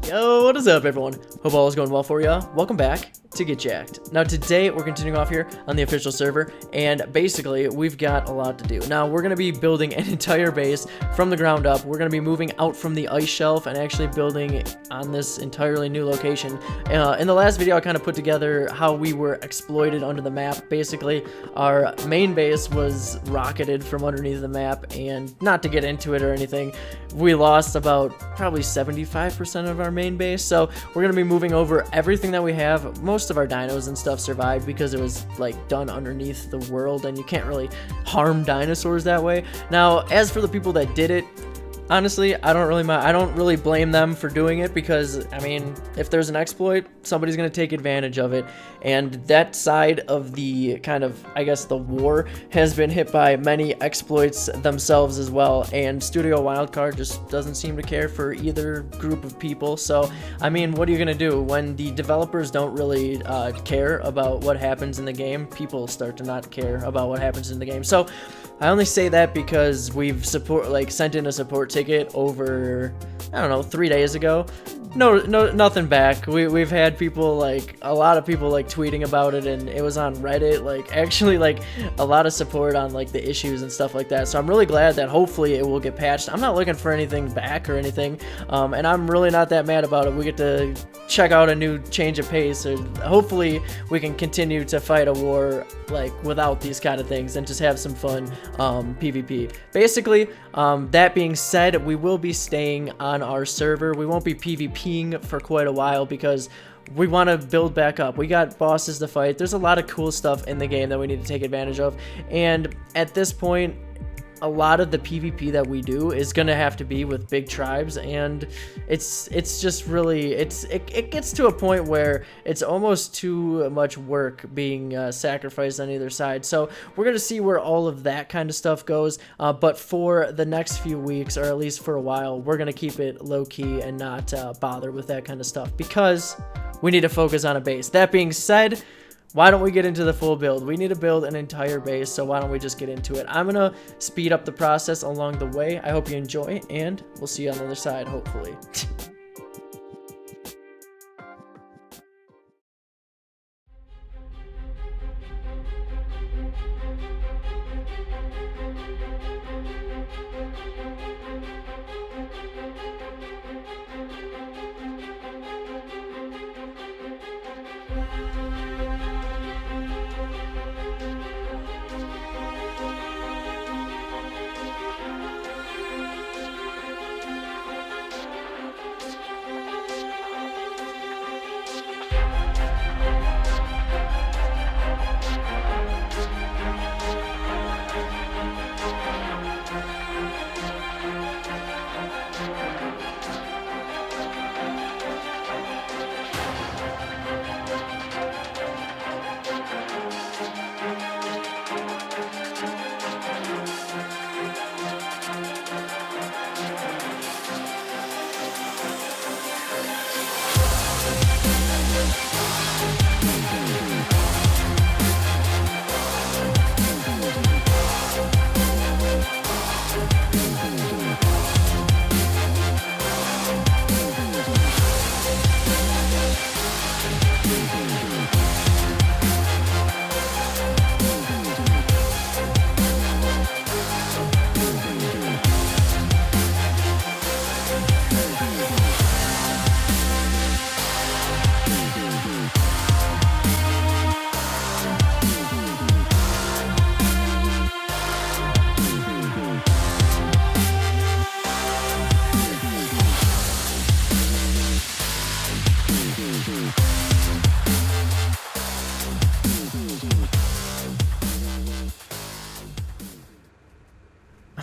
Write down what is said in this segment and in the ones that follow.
Yo, what is up, everyone? Hope all is going well for ya. Welcome back to Get Jacked. Now, today we're continuing off here on the official server, and basically we've got a lot to do. Now, we're going to be building an entire base from the ground up. We're going to be moving out from the ice shelf and actually building on this entirely new location. In the last video, I kind of put together how we were exploited under the map. Basically, our main base was rocketed from underneath the map, and not to get into it or anything, we lost about probably 75% of our main base. So we're going to be moving over everything that we have. Most of our dinos and stuff survived because it was like done underneath the world, and you can't really harm dinosaurs that way. Now, as for the people that did it, honestly, I don't really blame them for doing it, because I mean, if there's an exploit, somebody's going to take advantage of it, and that side of the kind of, I guess, the war has been hit by many exploits themselves as well, and Studio Wildcard just doesn't seem to care for either group of people. So I mean, what are you going to do when the developers don't really care about what happens in the game? People start to not care about what happens in the game. So I only say that because we've sent in a support ticket over, I don't know, 3 days ago. Nothing back. We've had people, like, a lot of people like tweeting about it, and it was on Reddit, like actually like a lot of support on like the issues and stuff like that. So I'm really glad that hopefully it will get patched. I'm not looking for anything back or anything, and I'm really not that mad about it. We get to check out a new change of pace, or hopefully we can continue to fight a war like without these kind of things and just have some fun PvP. Basically, that being said, we will be staying on our server. We won't be PvPing for quite a while because we want to build back up. We got bosses to fight. There's a lot of cool stuff in the game that we need to take advantage of, and at this point, a lot of the PvP that we do is gonna have to be with big tribes, and it's just really it gets to a point where it's almost too much work being sacrificed on either side. So we're gonna see where all of that kind of stuff goes, but for the next few weeks, or at least for a while, we're gonna keep it low-key and not bother with that kind of stuff, because we need to focus on a base. That being said, why don't we get into the full build? We need to build an entire base, so why don't we just get into it? I'm gonna speed up the process along the way. I hope you enjoy, and we'll see you on the other side, hopefully.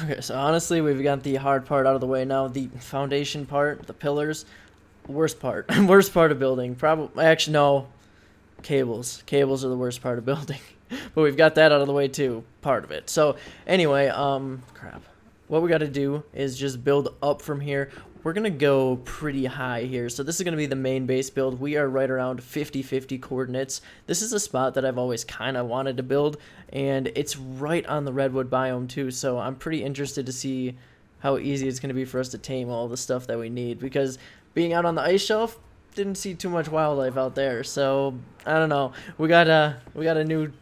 Okay, so honestly, we've got the hard part out of the way now. The foundation part, the pillars, worst part. Worst part of building. Probably, actually, no. Cables. Cables are the worst part of building. But we've got that out of the way too, part of it. So anyway, crap. What we got to do is just build up from here. We're going to go pretty high here. So this is going to be the main base build. We are right around 50-50 coordinates. This is a spot that I've always kind of wanted to build, and it's right on the redwood biome too. So I'm pretty interested to see how easy it's going to be for us to tame all the stuff that we need, because being out on the ice shelf, didn't see too much wildlife out there. So I don't know. We got a new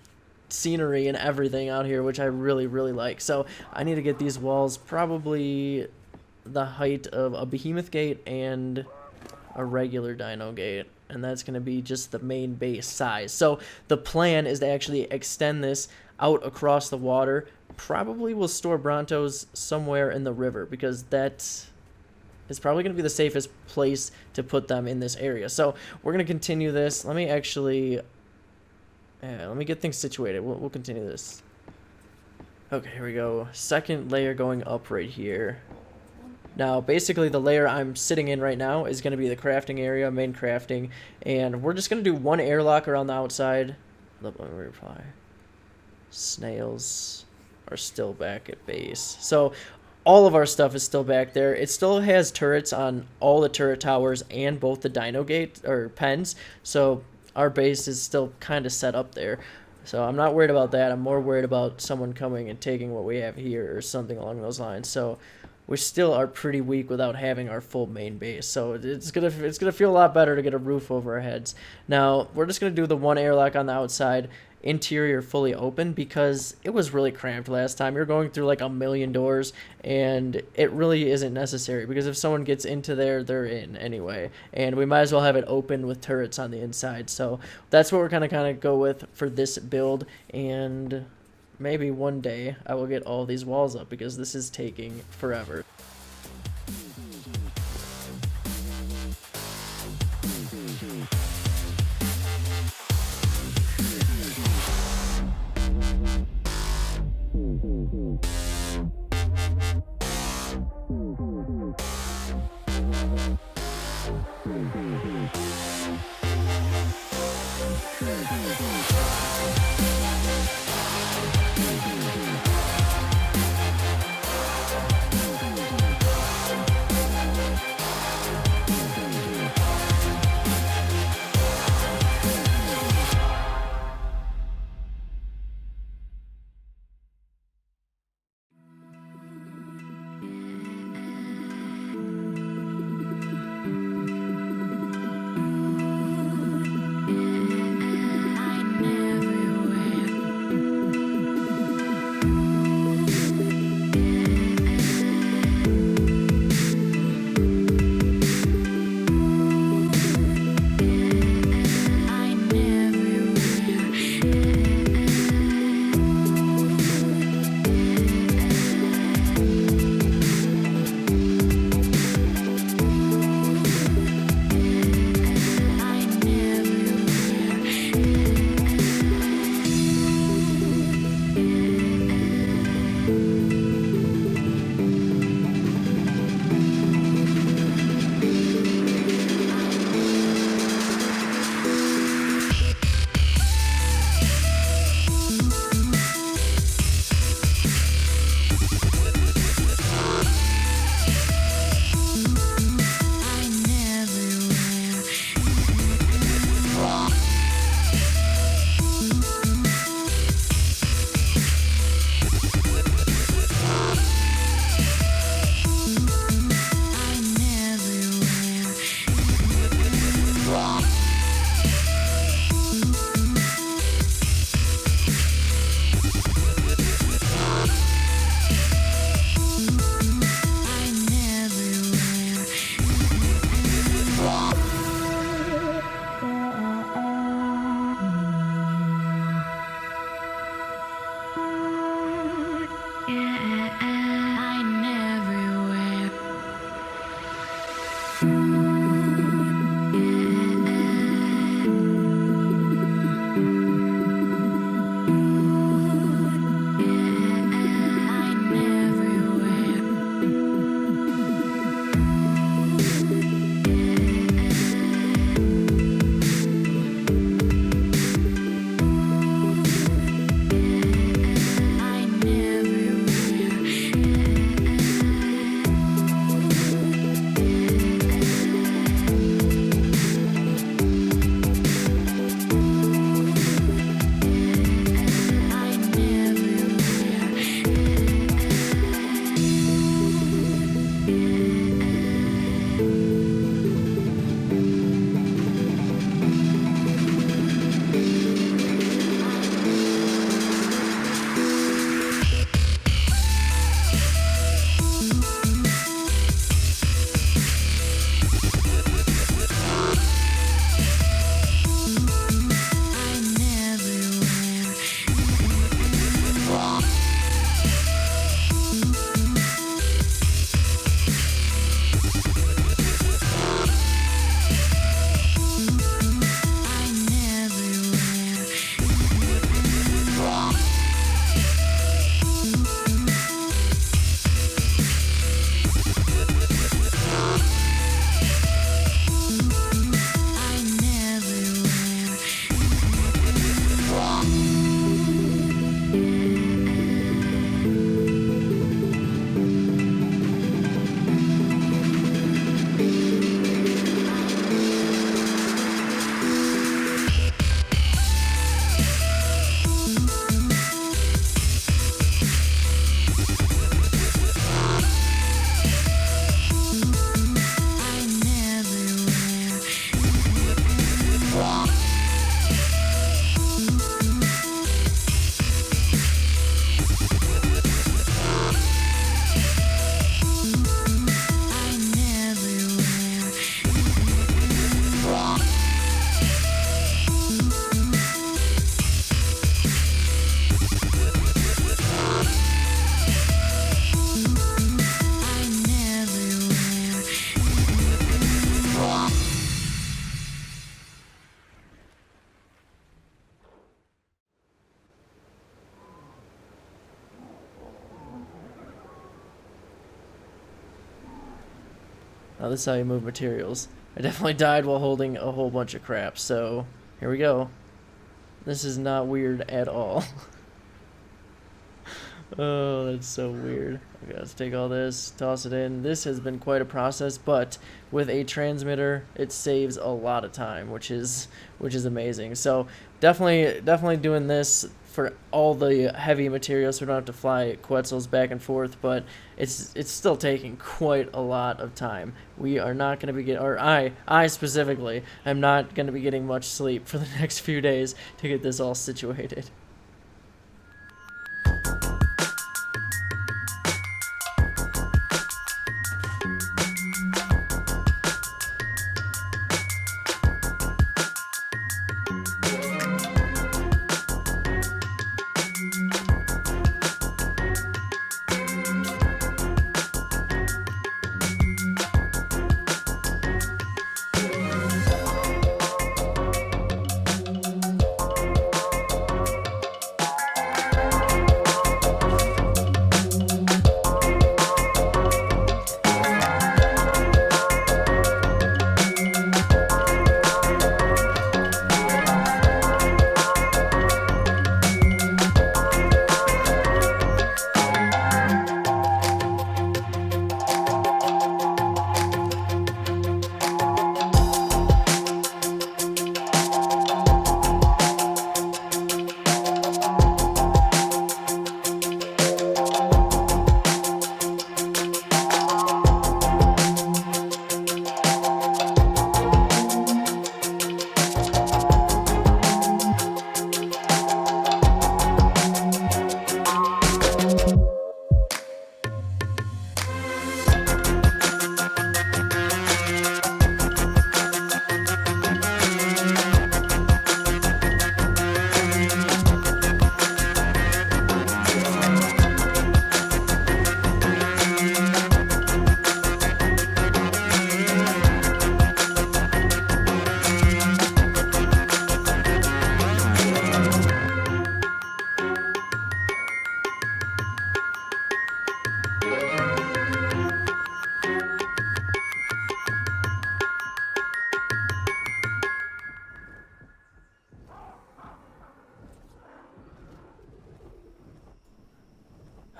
scenery and everything out here, which I really, really like. So I need to get these walls probably the height of a behemoth gate and a regular dino gate, and that's going to be just the main base size. So the plan is to actually extend this out across the water. Probably will store Brontos somewhere in the river, because that is probably going to be the safest place to put them in this area. So we're going to continue this. Let me actually let me get things situated. We'll continue this. Okay, here we go. Second layer going up right here. Now, basically, the layer I'm sitting in right now is going to be the crafting area, main crafting, and we're just going to do one airlock around the outside. Let me reply. Snails are still back at base. So, all of our stuff is still back there. It still has turrets on all the turret towers and both the dino gate, or pens, so our base is still kind of set up there. So I'm not worried about that. I'm more worried about someone coming and taking what we have here or something along those lines. So we still are pretty weak without having our full main base. So it's gonna feel a lot better to get a roof over our heads. Now we're just gonna do the one airlock on the outside, interior fully open, because it was really cramped last time. You're going through like a million doors, and it really isn't necessary, because if someone gets into there, they're in anyway, and we might as well have it open with turrets on the inside. So that's what we're kind of go with for this build, and maybe one day I will get all these walls up, because this is taking forever. Now this is how you move materials. I definitely died while holding a whole bunch of crap, so here we go. This is not weird at all. Oh, that's so weird. Okay, let's take all this, toss it in. This has been quite a process, but with a transmitter, it saves a lot of time, which is amazing. So definitely doing this for all the heavy materials, so we don't have to fly Quetzals back and forth. But it's still taking quite a lot of time. We are not going to be getting, or I specifically, am not going to be getting much sleep for the next few days to get this all situated.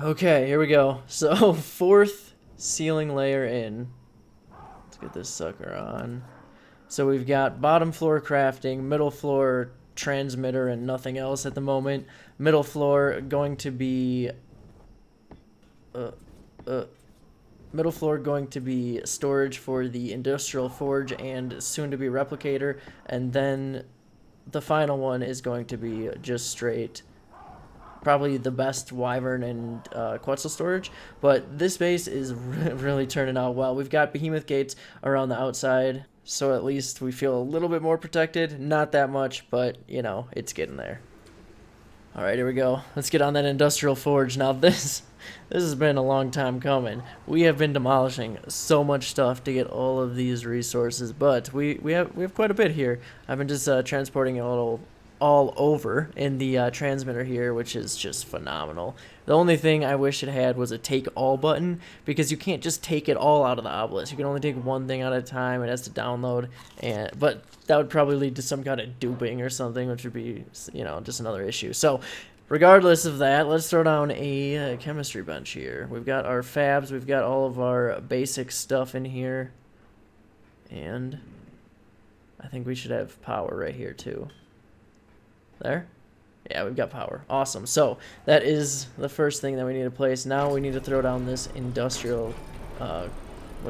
Okay, here we go. So, fourth ceiling layer in. Let's get this sucker on. So we've got bottom floor crafting, middle floor transmitter, and nothing else at the moment. Middle floor going to be... middle floor going to be storage for the industrial forge and soon to be replicator. And then the final one is going to be just straight... probably the best Wyvern and Quetzal storage, but this base is really turning out well. We've got behemoth gates around the outside, so at least we feel a little bit more protected. Not that much, but, you know, it's getting there. All right, here we go. Let's get on that industrial forge. Now, this has been a long time coming. We have been demolishing so much stuff to get all of these resources, but we have quite a bit here. I've been just transporting it all over in the transmitter here, which is just phenomenal. The only thing I wish it had was a take all button, because you can't just take it all out of the obelisk. You can only take one thing at a time. It has to download, but that would probably lead to some kind of duping or something, which would be, you know, just another issue. So regardless of that, let's throw down a chemistry bench here. We've got our fabs, we've got all of our basic stuff in here, and I think we should have power right here too. There? Yeah, we've got power. Awesome. So that is the first thing that we need to place. Now we need to throw down this industrial, what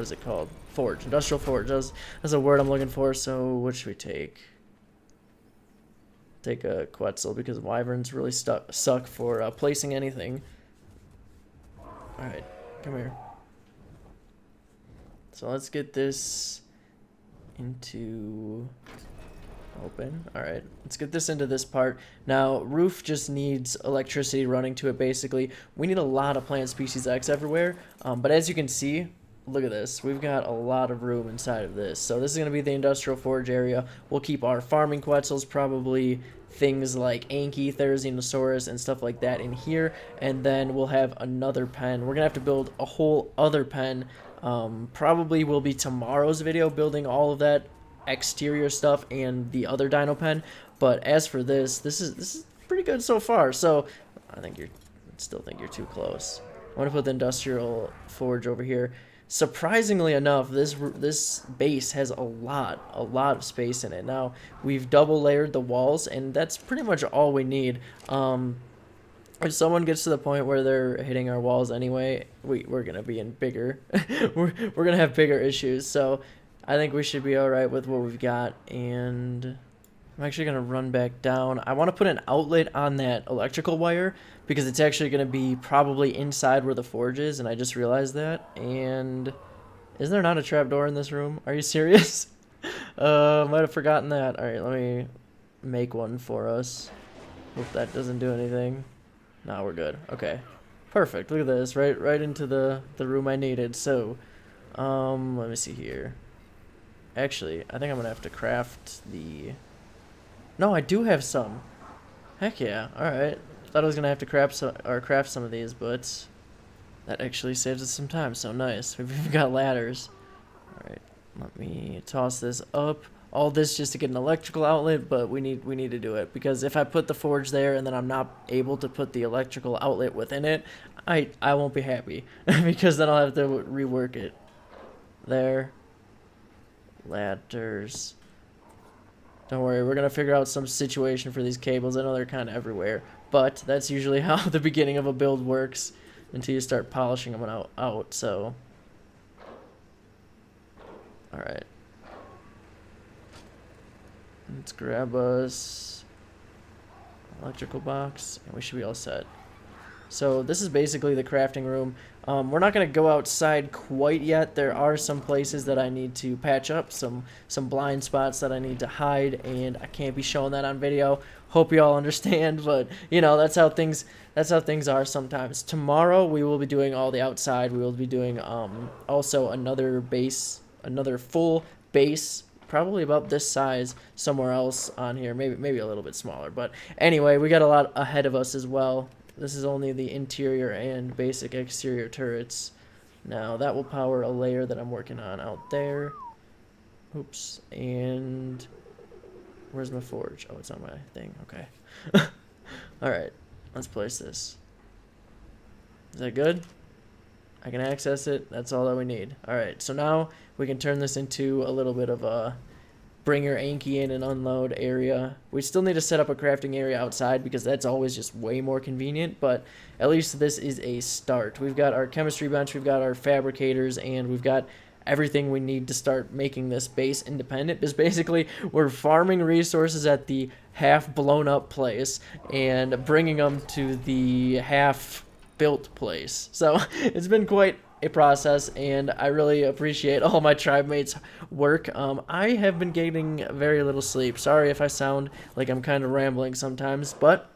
is it called? Forge. Industrial forge. That's a word I'm looking for. So what should we take? Take a Quetzal, because Wyverns really suck for placing anything. Alright, come here. So let's get this into... open. Alright, let's get this into this part. Now, roof just needs electricity running to it, basically. We need a lot of plant species X everywhere, but as you can see, look at this. We've got a lot of room inside of this. So this is going to be the industrial forge area. We'll keep our farming Quetzals, probably things like Anki, Therizinosaurus, and stuff like that in here, and then we'll have another pen. We're going to have to build a whole other pen Probably will be tomorrow's video, building all of that exterior stuff and the other dino pen. But as for this is pretty good so far. So I still think you're too close. I want to put the industrial forge over here. Surprisingly enough, this base has a lot of space in it. Now we've double layered the walls, and that's pretty much all we need. If someone gets to the point where they're hitting our walls anyway, we're gonna be in bigger we're gonna have bigger issues. So I think we should be all right with what we've got. And I'm actually gonna run back down. I want to put an outlet on that electrical wire because it's actually gonna be probably inside where the forge is, and I just realized that. And is there not a trapdoor in this room? Are you serious? Might have forgotten that. All right, let me make one for us. Hope that doesn't do anything. No, we're good. Okay, perfect. Look at this, right into the room I needed. So, let me see here. Actually, I think I'm gonna have to craft the. No, I do have some. Heck yeah! All right. Thought I was gonna have to craft some of these, but that actually saves us some time. So nice. We've even got ladders. All right. Let me toss this up. All this just to get an electrical outlet, but we need to do it, because if I put the forge there and then I'm not able to put the electrical outlet within it, I won't be happy because then I'll have to rework it. There. Ladders. Don't worry, we're gonna figure out some situation for these cables. I know they're kind of everywhere, but that's usually how the beginning of a build works until you start polishing them out. So, all right. Let's grab us electrical box, and we should be all set. So this is basically the crafting room. We're not going to go outside quite yet. There are some places that I need to patch up, some blind spots that I need to hide, and I can't be showing that on video. Hope you all understand, but you know, that's how things are sometimes. Tomorrow we will be doing all the outside. We will be doing also another full base, probably about this size, somewhere else on here, maybe a little bit smaller. But anyway, we got a lot ahead of us as well. This is only the interior and basic exterior turrets. Now that will power a layer that I'm working on out there. Oops. And where's my forge? Oh, it's on my thing. Okay. All right, let's place this. Is that good? I can access it. That's all that we need. All right, so now we can turn this into a little bit of a bring your Anki in and unload area. We still need to set up a crafting area outside because that's always just way more convenient, but at least this is a start. We've got our chemistry bench, we've got our fabricators, and we've got everything we need to start making this base independent. Because basically we're farming resources at the half blown up place and bringing them to the half built place. So it's been quite a process, and I really appreciate all my tribe mates' work. I have been getting very little sleep. Sorry if I sound like I'm kind of rambling sometimes, but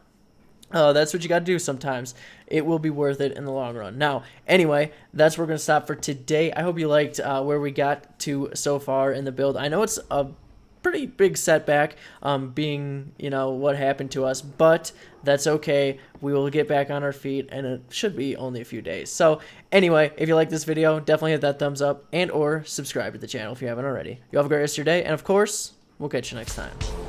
that's what you got to do sometimes. It will be worth it in the long run. Now, anyway, that's where we're going to stop for today. I hope you liked where we got to so far in the build. I know it's a pretty big setback, being, you know, what happened to us, but that's okay. We will get back on our feet, and it should be only a few days. So anyway, if you like this video, definitely hit that thumbs up and or subscribe to the channel if you haven't already. You have a great rest of your day, and of course, we'll catch you next time.